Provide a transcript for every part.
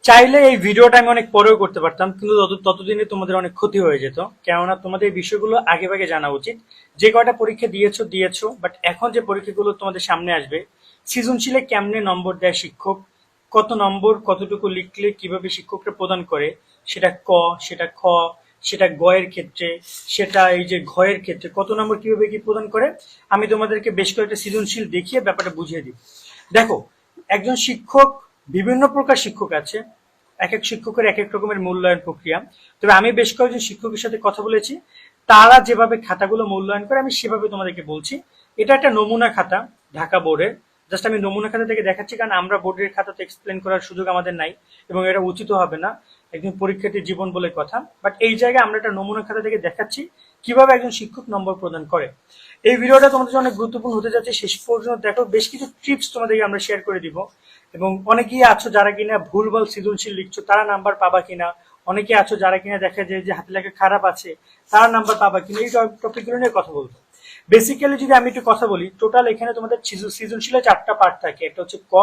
চাইলে এই ভিডিওটা আমি অনেক পরেও করতে পারতাম, কিন্তু ততদিনে তোমাদের অনেক ক্ষতি হয়ে যেত। কেননা তোমাদের এই বিষয়গুলো আগে ভাগে জানা উচিত। যে কয়টা পরীক্ষা দিয়েছো, বাট এখন যে পরীক্ষাগুলো তোমাদের সামনে আসবে, সৃজনশীলে কেমনে নম্বর দেয় শিক্ষক, কত নম্বর কতটুকু লিখলে কিভাবে শিক্ষকরা প্রদান করে, সেটা ক, সেটা খ, সেটা গ এর ক্ষেত্রে, সেটা এই যে ঘ এর ক্ষেত্রে কত নম্বর কিভাবে কি প্রদান করে, আমি তোমাদেরকে বেশ কয়েকটা সৃজনশীল দেখিয়ে ব্যাপারটা বুঝিয়ে দিব। দেখো, একজন শিক্ষক, বিভিন্ন প্রকার শিক্ষক আছে, এক এক শিক্ষকের এক এক রকমের মূল্যায়ন প্রক্রিয়া। তবে আমি বেশ কয়েকজন শিক্ষকের সাথে কথা বলেছি, তারা যেভাবে খাতাগুলো মূল্যায়ন করে আমি সেভাবে তোমাদেরকে বলছি। এটা একটা নমুনা খাতা ঢাকা বোর্ডের, জাস্ট আমি নমুনা খাতা থেকে দেখাচ্ছি, কারণ আমরা বোর্ডের খাতাতে এক্সপ্লেন করার সুযোগ আমাদের নাই এবং এটা উচিত হবে না, একজন পরীক্ষার্থীর জীবন বলে কথা। বাট এই জায়গায় আমরা একটা নমুনা খাতা থেকে দেখাচ্ছি কিভাবে একজন শিক্ষক নম্বর প্রদান করে। এই ভিডিওটা তোমাদের জন্য অনেক গুরুত্বপূর্ণ হতে যাচ্ছে, শেষ পর্যন্ত দেখো। বেশ কিছু টিপস তোমাদেরকে আমরা শেয়ার করে দিব, এবং অনেকেই আছো যারা কিনা ভুলভাল সৃজনশীল লিখছো, তারা নাম্বার পাবা কিনা, অনেকে আছো যারা কিনা দেখা যায় যে হাতে লেখা খারাপ আছে, তারা নাম্বার পাবা কিনা, এই টপিকগুলো নিয়ে কথা বলবো। বেসিক্যালি যদি আমি একটু কথা বলি, টোটাল এখানে তোমাদের সৃজনশীলের 4টা পার্ট থাকে। একটা হচ্ছে ক,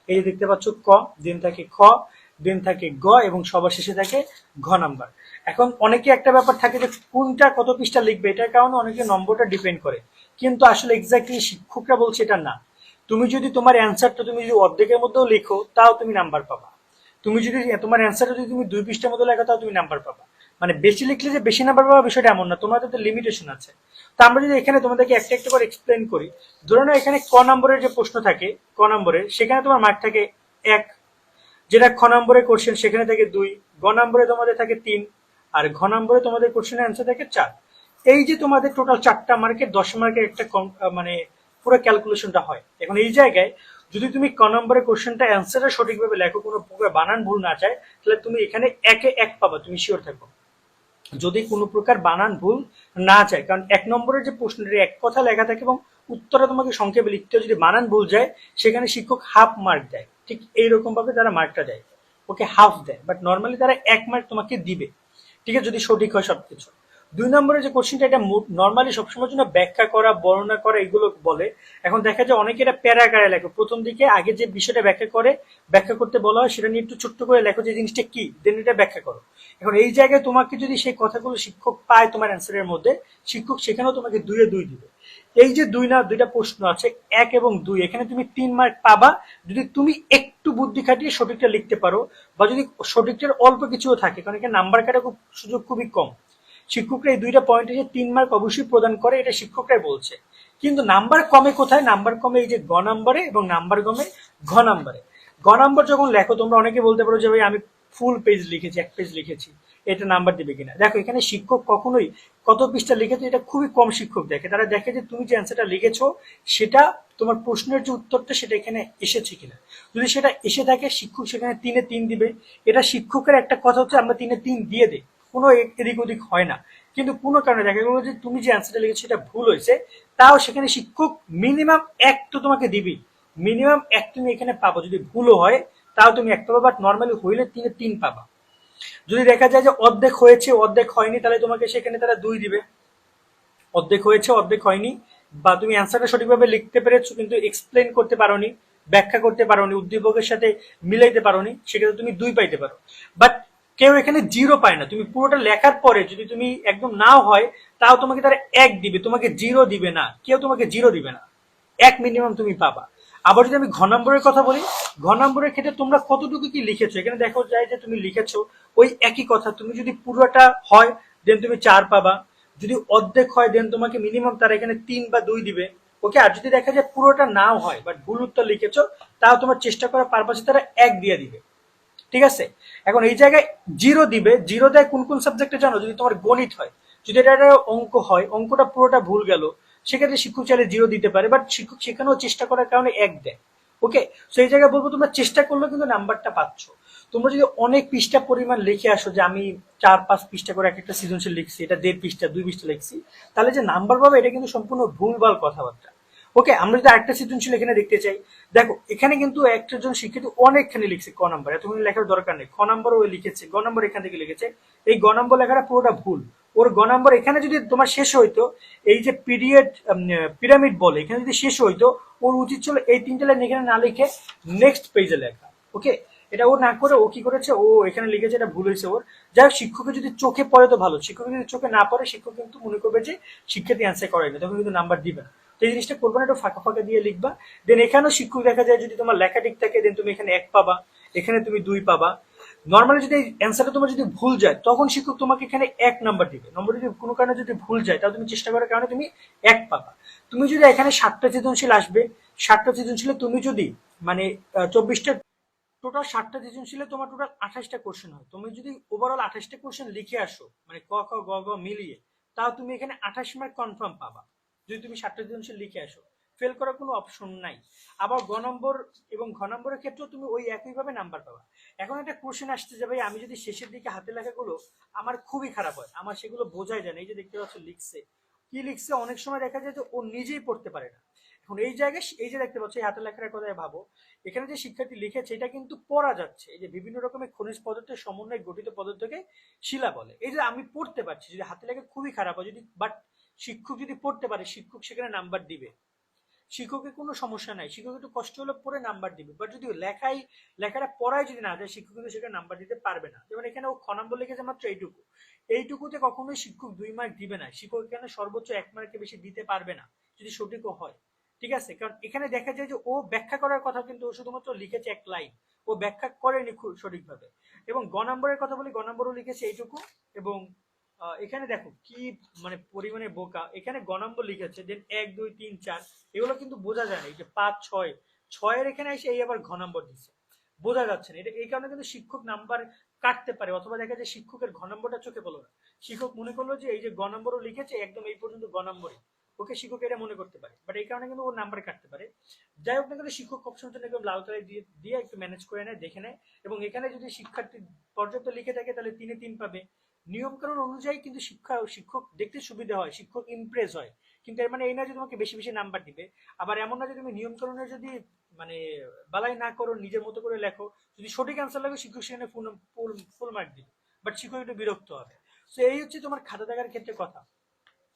এই যে দেখতে পাচ্ছ ক, দেন থাকে খ, দেন থাকে গ, এবং সবার শেষে থাকে ঘ নাম্বার। এখন অনেকে একটা ব্যাপার থাকে যে কোনটা কত পৃষ্ঠা লিখবে, এটার কারণে অনেকে নম্বরটা ডিপেন্ড করে, কিন্তু আসলে এক্স্যাক্টলি শিক্ষকরা বলছে এটা না। তুমি যদি তোমার অ্যান্সারটা তুমি যদি অর্ধেকের মধ্যেও লেখো, তাও তুমি নাম্বার পাবা। তুমি যদি তোমার অ্যান্সারটা যদি তুমি 2 পৃষ্ঠার মধ্যে লেখো, তাও তুমি নাম্বার পাবা। মানে বেশি লিখলে যে বেশি নাম্বার পাবা বিষয়টা এমন না, তোমাদের তো লিমিটেশন আছে। তো আমরা যদি এখানে তোমাদেরকে একটা একটা করে এক্সপ্লেন করি, ধরে নাও এখানে ক নম্বরের যে প্রশ্ন থাকে, ক নম্বরের সেখানে তোমার মার্ক থাকে 1, যেটা খ নম্বরের কোশ্চেন সেখানে থাকে 2, গ নম্বরে তোমাদের থাকে 3, আর ঘ নম্বরে তোমাদের কোশ্চেনের অ্যান্সার থাকে 4। এই যে তোমাদের টোটাল 4টা মার্কের 10 মার্কের একটা মানে পুরো ক্যালকুলেশনটা হয়। এখন এই জায়গায় যদি তুমি ক নম্বরের কোশ্চেনটা অ্যান্সারটা সঠিকভাবে লেখো, কোনো প্রকার বানান ভুল না যায়, তাহলে তুমি এখানে 1-এ 1 পাবা, তুমি শিওর থাকো। যদি কোনো প্রকার বানান ভুল না যায়, কারণ 1 নম্বরের যে প্রশ্নটা এক কথা লেখা থাকে এবং উত্তরটা তোমাকে সংক্ষেপে লিখতে হয়, যদি বানান ভুল যায় সেখানে শিক্ষক হাফ মার্ক দেয়। ঠিক এইরকম ভাবে তারা মার্কটা দেয়, ওকে হাফ দেয়, বাট নর্মালি তারা 1 মার্ক তোমাকে দিবে, ঠিক আছে, যদি সঠিক হয় সবকিছু। 2 নম্বরের যে কোশ্চেনটা, এটা নর্মালি সবসময় জন্য ব্যাখ্যা করা, বর্ণনা করা এগুলো বলে। এখন দেখা যায় অনেকে এটা প্যারাকারে লেখো, প্রথম দিকে আগে যে বিষয়টা ব্যাখ্যা করতে বলা হয় সেটা নিয়ে একটু ছোট্ট করে লেখো যে জিনিসটা কি, দেন এটা ব্যাখ্যা করো। এখন এই জায়গায় তোমাকে যদি সেই কথাগুলো শিক্ষক পায় তোমার অ্যান্সারের মধ্যে, শিক্ষক সেখানেও তোমাকে 2-এ 2 দিবে। এই যে দুইটা প্রশ্ন আছে 1 এবং 2, এখানে তুমি 3 মার্ক পাবা যদি তুমি একটু বুদ্ধি খাটিয়ে সঠিকটা লিখতে পারো, বা যদি সঠিকটার অল্প কিছুও থাকে, কারণ এখানে নাম্বার কাটার সুযোগ খুবই কম। শিক্ষকরা এই 2টা পয়েন্টে যে 3 মার্ক অবশ্যই প্রদান করে, এটা শিক্ষকরাই বলছে। কিন্তু নাম্বার কমে কোথায়? নাম্বার কমে এই যে গ নাম্বারে, এবং নাম্বার কমে ঘ নাম্বারে। ঘ নাম্বার যখন লেখো, তোমরা অনেকে বলতে পারো যে ভাই আমি ফুল পেজ লিখেছি, 1 পেজ লিখেছি, এটা নাম্বার দিবে কিনা। দেখো, এখানে শিক্ষক কখনোই কত পৃষ্ঠা লিখেছে এটা খুবই কম শিক্ষক দেখে। তারা দেখে যে তুমি যে অ্যান্সারটা লিখেছো সেটা তোমার প্রশ্নের যে উত্তরটা সেটা এখানে এসেছে কিনা। যদি সেটা এসে থাকে, শিক্ষক সেখানে 3-এ 3 দিবে। এটা শিক্ষকের একটা কথা হচ্ছে আমরা 3-এ 3 দিয়ে দিই, কোনো এদিক ওদিক হয় না। কিন্তু কোনো কারণে দেখা গেলো যে তুমি যে অ্যান্সারটা লিখেছো সেটা ভুল হয়েছে, তাও সেখানে শিক্ষক মিনিমাম 1 তো তোমাকে দিবি, মিনিমাম 1 তুমি এখানে পাবো। যদি ভুলও হয় তাও তুমি 1 পাবা, বাট নর্মালি হইলে 3-এ 3 পাবা। যদি দেখা যায় যে অর্ধেক হয়েছে অর্ধেক হয়নি, তাহলে তোমাকে সেখানে তারা 2 দিবে। অর্ধেক হয়েছে অর্ধেক হয়নি, বা তুমি অ্যান্সারটা সঠিকভাবে লিখতে পেরেছো কিন্তু এক্সপ্লেন করতে পারোনি, ব্যাখ্যা করতে পারোনি, উদ্দীপকের সাথে মিলাইতে পারোনি, সেক্ষেত্রে তুমি 2 পাইতে পারো। বাট কেউ এখানে 0 পায় না। তুমি পুরোটা লেখার পরে যদি তুমি একদম নাও হয়, তাও তোমাকে তারা 1 দিবে, তোমাকে 0 দিবে না, কেউ তোমাকে 0 দিবে না, 1 মিনিমাম তুমি পাবা। আবার যদি আমি ঘ নম্বরের কথা বলি, ঘ নম্বরের ক্ষেত্রে তোমরা কতটুকু কি লিখেছো, এখানে দেখো যায় যে তুমি লিখেছো ওই একই কথা। তুমি যদি পুরোটা হয় দেন তুমি 4 পাবা, যদি অর্ধেক হয় দেন তোমাকে মিনিমাম তারা এখানে 3 বা 2 দিবে, ওকে। আর যদি দেখা যায় পুরোটা নাও হয় বাট ভুল উত্তর লিখেছো, তাও তোমার চেষ্টা করার পারপাসে তারা 1 দিয়ে দিবে, ঠিক আছে। এখন এই জায়গায় 0 দিবে। 0 দেয় কোন কোন সাবজেক্টে জানো? যদি তোমার গণিত হয়, যদি এটা একটা অঙ্ক হয়, অঙ্কটা পুরোটা ভুল গেল, সেক্ষেত্রে শিক্ষক চাইলে 0 দিতে পারে, বাট শিক্ষক সেখানেও চেষ্টা করার কারণে 1 দেয়, ওকে। সো এই জায়গায় বলবো তোমরা চেষ্টা করলেও কিন্তু নাম্বারটা পাচ্ছ। তোমরা যদি অনেক পৃষ্ঠা পরিমাণ লিখে আসো যে আমি 4-5 পৃষ্ঠা করে একটা সৃজনশীল লিখছি, এটা 1.5 পৃষ্ঠা 2 পৃষ্ঠা লিখছি, তাহলে যে নাম্বার পাবে এটা কিন্তু সম্পূর্ণ ভুলভাল কথাবার্তা, ওকে। আমরা যদি আরেকটা সৃজনশীল এখানে দেখতে চাই, দেখো এখানে কিন্তু একজন শিক্ষার্থী অনেকখানি লিখছে ক নাম্বার, এতখানি লেখার দরকার নেই। খ নাম্বার ও লিখেছে, গ নাম্বার এখান থেকে লিখেছে, এই গ নাম্বার লেখাটা পুরোটা ভুল। ওর গ নাম্বার এখানে যদি তোমার শেষ হইতো, এই যে পিরামিড বলে, এখানে যদি শেষ হইতো, ওর উচিত ছিল এই 3টে লাইন এখানে না লিখে নেক্সট পেজে লেখা, ওকে। এটা ও না করে ও কি করেছে, ও এখানে লিখেছে এটা ভুল হয়েছে ওর। যাই হোক, শিক্ষকের যদি চোখে পড়ে তো ভালো, শিক্ষক যদি চোখে না পড়ে শিক্ষক কিন্তু মনে করবে যে শিক্ষার্থী অ্যান্সার করেনি, তখন কিন্তু নাম্বার দিবে না। তো এই জিনিসটা করবে না, একটু ফাঁকা ফাঁকা দিয়ে লিখবা। দেন এখানেও শিক্ষক দেখা যায় যদি তোমার লেখা ঠিক থাকে দেন তুমি এখানে 1 পাবা, এখানে তুমি 2 পাবা। নর্মালি যদি অ্যান্সারটা তোমার যদি ভুল যায় তখন শিক্ষক তোমাকে এখানে 1 নাম্বার দিবে। নম্বর যদি কোনো কারণে যদি ভুল যায় তাহলে তুমি চেষ্টা করার কারণে তুমি 1 পাবা। তুমি যদি এখানে 7টা সৃজনশীল আসবে, 7টা সৃজনশীলে তুমি যদি মানে 24টা, টোটাল 7টা সৃজনশীলে তোমার টোটাল 28টা কোশ্চেন হয়, তুমি যদি ওভারঅল 28টা কোশ্চেন লিখে আসো মানে ক খ গ ঘ মিলিয়ে, তাও তুমি এখানে 28 মার্ক কনফার্ম পাবা যদি তুমি 7টা সৃজনশীল লিখে আসো। ফেল করার কোনো অপশন নাই। আবার গ নম্বর এবং ঘ নম্বরের ক্ষেত্রেও তুমি ওই একইভাবে নাম্বার পাবা। এখন একটা কোশ্চেন আসতে যাবে, আমি যদি শেষের দিকে হাতে লেখাগুলো আমার খুবই খারাপ হয়, আমার সেগুলো বোঝাই যায় না। এই যে দেখতে পাচ্ছ লিখছে, কি লিখছে অনেক সময় দেখা যায় যে ও নিজেই পড়তে পারে না। এখন এই জায়গায় এই যে দেখতে পাচ্ছ এই হাতে লেখার কথায় ভাবো, এখানে যে শিক্ষার্থী লিখেছে এটা কিন্তু পড়া যাচ্ছে। এই যে বিভিন্ন রকমের খনিজ পদার্থের সমন্বয়ে গঠিত পদার্থকে শিলা বলে। এই যে আমি পড়তে পারছি, যদি হাতে লেখা খুবই খারাপ হয় যদি, বাট শিক্ষক যদি পড়তে পারে শিক্ষক সেখানে নাম্বার দিবে। শিক্ষকের কোনো সমস্যা নাই, শিক্ষক একটু কষ্ট হলে পড়ে নাম্বার দিবে। বাট যদি লেখাটা পড়ায় যদি না যায় শিক্ষক কিন্তু সেখানে নাম্বার দিতে পারবে না। যেমন এখানে ও খ নম্বর লিখেছে মাত্র এইটুকু, এইটুকুতে কখনোই শিক্ষক 2 মার্ক দিবে না। শিক্ষক এখানে সর্বোচ্চ 1 মার্কের বেশি দিতে পারবে না যদি সঠিকও হয়। ঠিক আছে, কারণ এখানে দেখা যায় যে ও ব্যাখ্যা করার কথা কিন্তু ও শুধুমাত্র লিখেছে 1 লাইন, ও ব্যাখ্যা করেনি সঠিকভাবে। এবং গ নম্বরের কথা বলি, গ নম্বরও লিখেছে এইটুকু। এবং এখানে দেখো কি মানে পরিমাণে বোকা, এখানে গ নম্বর লিখেছে দেন 1 2 3 4, এগুলো কিন্তু বোঝা যায় না। এই যে 5 6 6 এখানে এসে এই আবার ঘ নম্বর দিচ্ছে, বোঝা যাচ্ছে না। এটা এই কারণে কিন্তু শিক্ষক নাম্বার কাটতে পারে, অথবা দেখা যায় শিক্ষকের ঘ নম্বরটা চোখে পড়লো না, শিক্ষক মনে করলো যে এই যে গ নম্বরও লিখেছে একদম এই পর্যন্ত গ নম্বরই, ওকে শিক্ষক এটা মনে করতে পারে, বাট এই কারণে কিন্তু ওর নাম্বার কাটতে পারে। যাই হোক না কেন শিক্ষক অপশনটা একদম লাল কালার দিয়ে দিয়ে একটু ম্যানেজ করে নেয়, দেখে নেয়। এবং এখানে যদি শিক্ষার্থী পর্যাপ্ত লিখে থাকে তাহলে 3-3 পাবে। নিয়ম কানুন অনুযায়ী কিন্তু শিক্ষক দেখতে সুবিধা হয়, শিক্ষক ইমপ্রেস হয়। কিন্তু এর মানে এই না যে তোমাকে বেশি বেশি নাম্বার দিবে। আবার এমন না যে তুমি নিয়ম কানুনের যদি মানে বালাই না করো, নিজের মতো করে লেখো, যদি সঠিক অ্যান্সার লাগে শিক্ষক সেখানে ফুল ফুল মার্ক দিবে, বাট শিক্ষক একটু বিরক্ত হবে। তো এই হচ্ছে তোমার খাতা দেখার ক্ষেত্রে কথা।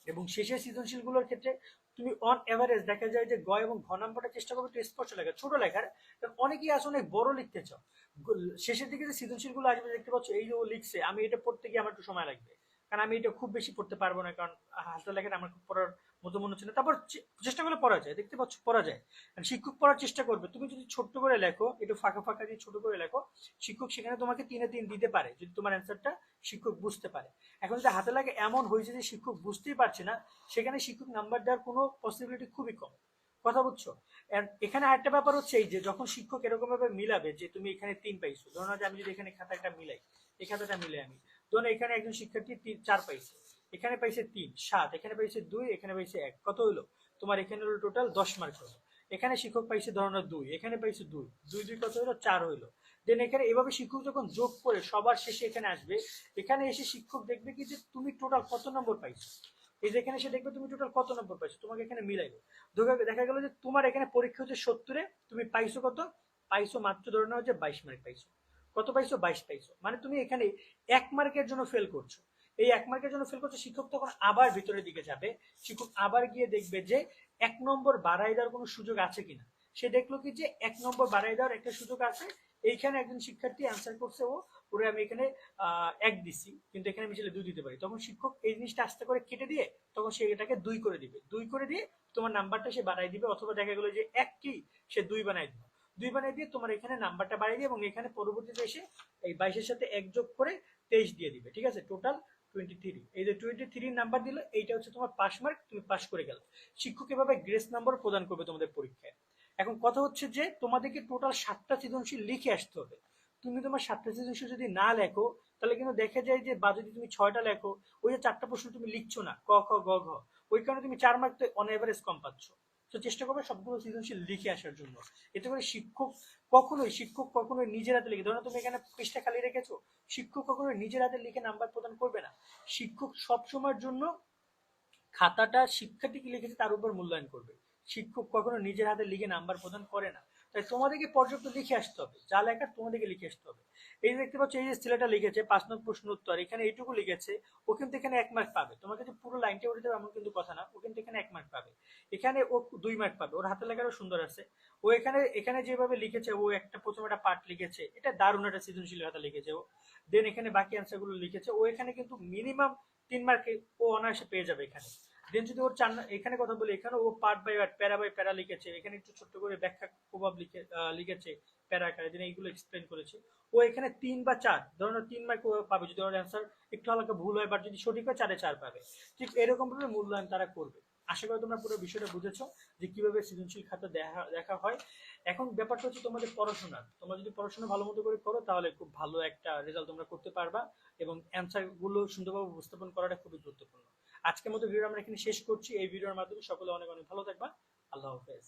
এবং শেষের সৃজনশীল গুলোর ক্ষেত্রে তুমি অন এভারেজ দেখা যায় যে গ এবং ঘ নাম্বারটা চেষ্টা করবে একটু স্পষ্ট লেখা, ছোট লেখার। কারণ অনেকেই আসলে অনেক বড় লিখতে চাও। শেষের দিকে যে সৃজনশীল গুলো আসবে দেখতে পাচ্ছ এই যে ও লিখছে, আমি এটা পড়তে গিয়ে আমার একটু সময় লাগবে, কারণ আমি এটা খুব বেশি পড়তে পারবো না, কারণ হালকা লেখাটা আমার খুব পড়ার মতো মনে হচ্ছে না। তারপর চেষ্টা করলে পড়া যায়, দেখতে পাচ্ছ পড়া যায়। কারণ শিক্ষক পড়ার চেষ্টা করবে, তুমি যদি ছোট্ট করে লেখো, একটু ফাঁকা ফাঁকা দিয়ে ছোট করে লেখো, শিক্ষক সেখানে তোমাকে 3-3 দিতে পারে যদি তোমার অ্যান্সারটা শিক্ষক বুঝতে পারে। এখন যদি হাতে লাগে এমন হয়েছে যে শিক্ষক বুঝতেই পারছে না, সেখানে শিক্ষক নাম্বার দেওয়ার কোনো পসিবিলিটি খুবই কম। কথা বুঝছো? এখানে আরেকটা ব্যাপার হচ্ছে এই যে যখন শিক্ষক এরকম ভাবে মিলাবে যে তুমি এখানে 3 পাইছো, ধরো যে আমি যদি এখানে খাতাটা মিলাই, এই খাতাটা মিলে আমি ধরো এখানে একজন শিক্ষার্থী 4 পাইছে, এখানে পাইছে 3 7, এখানে পাইছে 2, এখানে পাইছে 1, কত হলো তোমার? এখানে হলো টোটাল 10 মার্ক হলো। এখানে শিক্ষক পাইছে ধরো না 2, এখানে পাইছে 2 2 2 কত হলো? 4 হলো। দেন এখানে এভাবে শিক্ষক যখন যোগ করে সবার শেষে এখানে আসবে, এখানে এসে শিক্ষক দেখবে কি যে তুমি টোটাল কত নম্বর পাইছো। এই যে এখানে সে দেখবে তুমি টোটাল কত নম্বর পাইছো, তোমাকে এখানে মিলাইবে। দেখা গেল যে তোমার এখানে পরীক্ষা হচ্ছে 70-এ, তুমি পাইছো কত? পাইছো মাত্র ধরে নাও যে 22 মার্ক পাইছো। কত পাইছো? 22 পাইছো। মানে তুমি এখানে 1 মার্কের জন্য ফেল করছো। এই 1 মার্কের জন্য ফেল করছো, শিক্ষক তখন আবার ভিতরের দিকে যাবে, শিক্ষক আবার গিয়ে দেখবে যে 1 নম্বর বাড়াই দেওয়ার কোনো সুযোগ আছে কিনা। সে দেখলো কি যে 1 নম্বর বাড়াই দেওয়ার একটা সুযোগ আছে, এইখানে একজন শিক্ষার্থী অ্যান্সার করছে ও ওরে আমি এখানে 1 দিছি, কিন্তু এখানে আমি চাইলে 2 দিতে পারি। তখন শিক্ষক এই জিনিসটা আস্তে করে কেটে দিয়ে তখন সে এটাকে 2 করে দিবে, 2 করে দিয়ে তোমার নাম্বারটা সে বাড়াই দিবে। অথবা দেখা গেলো যে 1 কি সে 2 বানাই দিবে, 2 বানাই দিয়ে তোমার এখানে নাম্বারটা বাড়িয়ে দিয়ে এবং এখানে পরবর্তীতে এসে এই 22-এর সাথে 1 যোগ করে 23 দিয়ে দিবে। ঠিক আছে, টোটাল 23। এই যে 23 নাম্বার দিল, এইটা হচ্ছে তোমার পাস মার্ক, তুমি পাস করে গেল। শিক্ষক এভাবে গ্রেস নাম্বার প্রদান করবে তোমাদের পরীক্ষায়। এখন কথা হচ্ছে যে তোমাদেরকে টোটাল 7টা সৃজনশীল লিখে আসতে হবে। তুমি তোমার 7টা সৃজনশীল যদি না লেখো তাহলে কিন্তু দেখা যায় যে, বা যদি তুমি 6টা লেখো, ওই যে 4টা প্রশ্ন তুমি লিখছো না, ক খ গ ঘ, ওই কারণে তুমি 4 মার্ক তো অন এভারেজ কম পাচ্ছ। তো চেষ্টা করবে সবগুলো সৃজনশীল লিখে আসার জন্য। এতে করে শিক্ষক কখনোই নিজের হাতে লিখে, ধরো তুমি এখানে পৃষ্ঠা খালি রেখেছো, শিক্ষক কখনোই নিজের হাতে লিখে নাম্বার প্রদান করবে না। শিক্ষক সব সময়ের জন্য খাতাটা শিক্ষার্থী কি লিখেছে তার উপর মূল্যায়ন করবে। শিক্ষক কখনো নিজের হাতে লিখে নাম্বার প্রদান করে না। তাই তোমাদেরকে পর্যাপ্ত লিখে আসতে হবে, যা লেখার তোমাদেরকে লিখে আসতে হবে। এই যে দেখতে পাচ্ছ, এই যে ছেলেটা লিখেছে 5 নং প্রশ্ন উত্তর, এখানে এইটুকু লিখেছে, ও কিন্তু এখানে 1 মার্ক পাবে। তোমাকে যে পুরো লাইনটা উঠে দেবে এমন কিন্তু কথা না, ও কিন্তু এখানে 1 মার্ক পাবে। এখানে ও 2 মার্ক পাবে, ওর হাতের লেখাটা সুন্দর আছে। ও এখানে এখানে যেভাবে লিখেছে, ও প্রথমে একটা পার্ট লিখেছে, এটা দারুণ একটা সৃজনশীল কথা লিখেছে ও। দেন এখানে বাকি অ্যান্সার গুলো লিখেছে ও, এখানে কিন্তু মিনিমাম 3 মার্কে ও অনায়াসে পেয়ে যাবে এখানে। দেন যদি ওর এখানে কথা বলি, এখানে ও পার্ট বাই পার্ট, প্যারা বাই প্যারা লিখেছে, এখানে একটু ছোট্ট করে ব্যাখ্যা প্রভাব লিখেছে প্যারা আকারে, দেন এইগুলো এক্সপ্লেন করেছে। ও এখানে 3 বা 4, ধরো 3 মার্ক ও পাবে যদি ওর অ্যান্সার একটু হালকা ভুল হয়, বা যদি সঠিক হয় 4-এ 4 পাবে। ঠিক এরকম ভাবে মূল্যায়ন তারা করবে। আশা করি তোমরা পুরো বিষয়টা বুঝেছো যে কিভাবে সৃজনশীল খাতা দেখা দেখা হয়। এখন ব্যাপারটা হচ্ছে তোমাদের পড়াশোনার, তোমরা যদি পড়াশোনা ভালো মতো করে করো তাহলে খুব ভালো একটা রেজাল্ট তোমরা করতে পারবা, এবং অ্যান্সার গুলো সুন্দরভাবে উপস্থাপন করাটা খুবই গুরুত্বপূর্ণ। আজকের মতো ভিডিও আমরা এখানে শেষ করছি। এই ভিডিওর মাধ্যমে সকলে অনেক অনেক ভালো থাকবা। আল্লাহ হাফেজ।